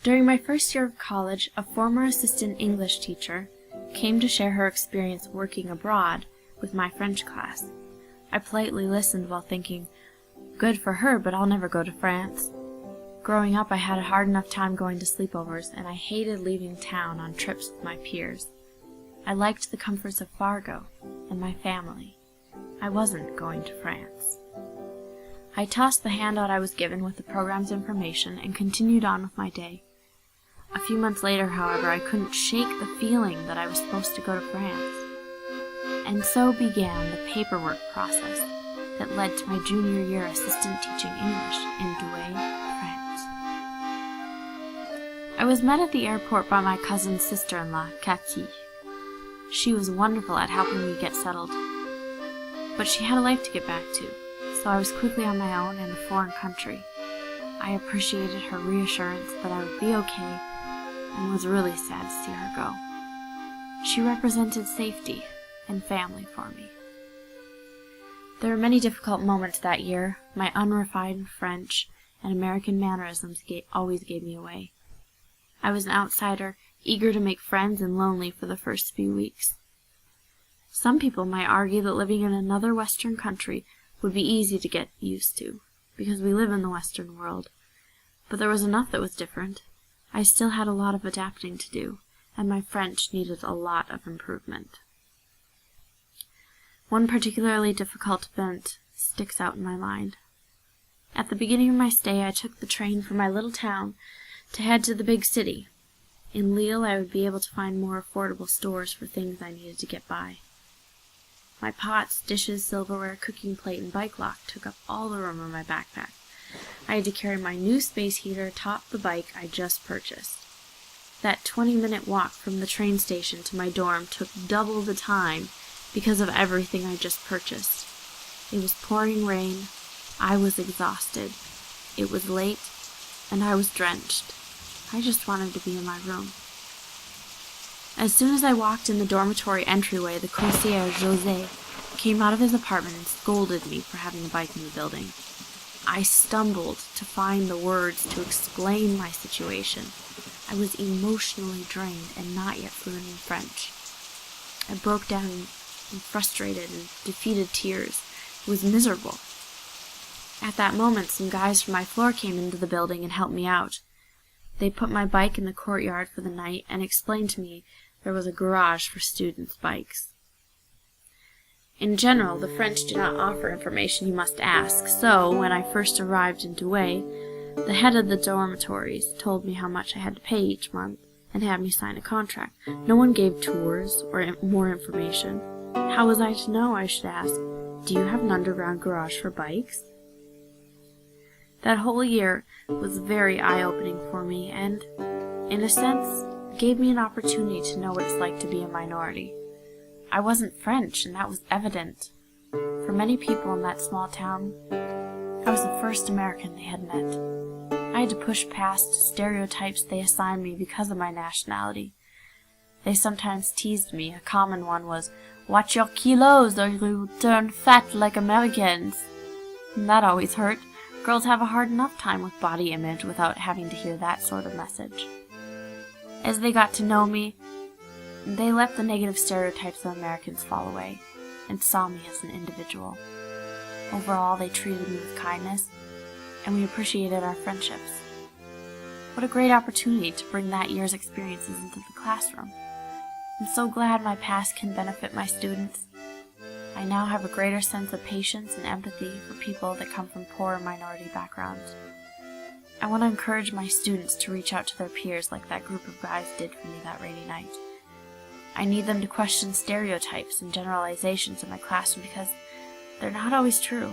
During my first year of college, a former assistant English teacher came to share her experience working abroad with my French class. I politely listened while thinking, good for her, but I'll never go to France. Growing up, I had a hard enough time going to sleepovers, and I hated leaving town on trips with my peers. I liked the comforts of Fargo and my family. I wasn't going to France. I tossed the handout I was given with the program's information and continued on with my day. A few months later, however, I couldn't shake the feeling that I was supposed to go to France. And so began the paperwork process that led to my junior year assistant teaching English in Douai, France. I was met at the airport by my cousin's sister-in-law, Cathy. She was wonderful at helping me get settled, but she had a life to get back to, so I was quickly on my own in a foreign country. I appreciated her reassurance that I would be okay, and was really sad to see her go. She represented safety and family for me. There were many difficult moments that year. My unrefined French and American mannerisms always gave me away. I was an outsider, eager to make friends and lonely for the first few weeks. Some people might argue that living in another Western country would be easy to get used to, because we live in the Western world. But there was enough that was different. I still had a lot of adapting to do, and my French needed a lot of improvement. One particularly difficult event sticks out in my mind. At the beginning of my stay, I took the train from my little town to head to the big city. In Lille, I would be able to find more affordable stores for things I needed to get by. My pots, dishes, silverware, cooking plate, and bike lock took up all the room in my backpack. I had to carry my new space heater atop the bike I just purchased. That 20-minute walk from the train station to my dorm took double the time because of everything I just purchased. It was pouring rain, I was exhausted, it was late, and I was drenched. I just wanted to be in my room. As soon as I walked in the dormitory entryway, the concierge, José, came out of his apartment and scolded me for having a bike in the building. I stumbled to find the words to explain my situation. I was emotionally drained and not yet fluent in French. I broke down in frustrated and defeated tears. It was miserable. At that moment, some guys from my floor came into the building and helped me out. They put my bike in the courtyard for the night and explained to me there was a garage for students' bikes. In general, the French do not offer information you must ask, so when I first arrived in Douai, the head of the dormitories told me how much I had to pay each month and had me sign a contract. No one gave tours or more information. How was I to know, I should ask? Do you have an underground garage for bikes? That whole year was very eye-opening for me and, in a sense, gave me an opportunity to know what it's like to be a minority. I wasn't French, and that was evident. For many people in that small town, I was the first American they had met. I had to push past stereotypes they assigned me because of my nationality. They sometimes teased me. A common one was, "Watch your kilos or you'll turn fat like Americans." And that always hurt. Girls have a hard enough time with body image without having to hear that sort of message. As they got to know me, they let the negative stereotypes of Americans fall away and saw me as an individual. Overall, they treated me with kindness, and we appreciated our friendships. What a great opportunity to bring that year's experiences into the classroom. I'm so glad my past can benefit my students. I now have a greater sense of patience and empathy for people that come from poor and minority backgrounds. I want to encourage my students to reach out to their peers like that group of guys did for me that rainy night. I need them to question stereotypes and generalizations in my classroom because they're not always true.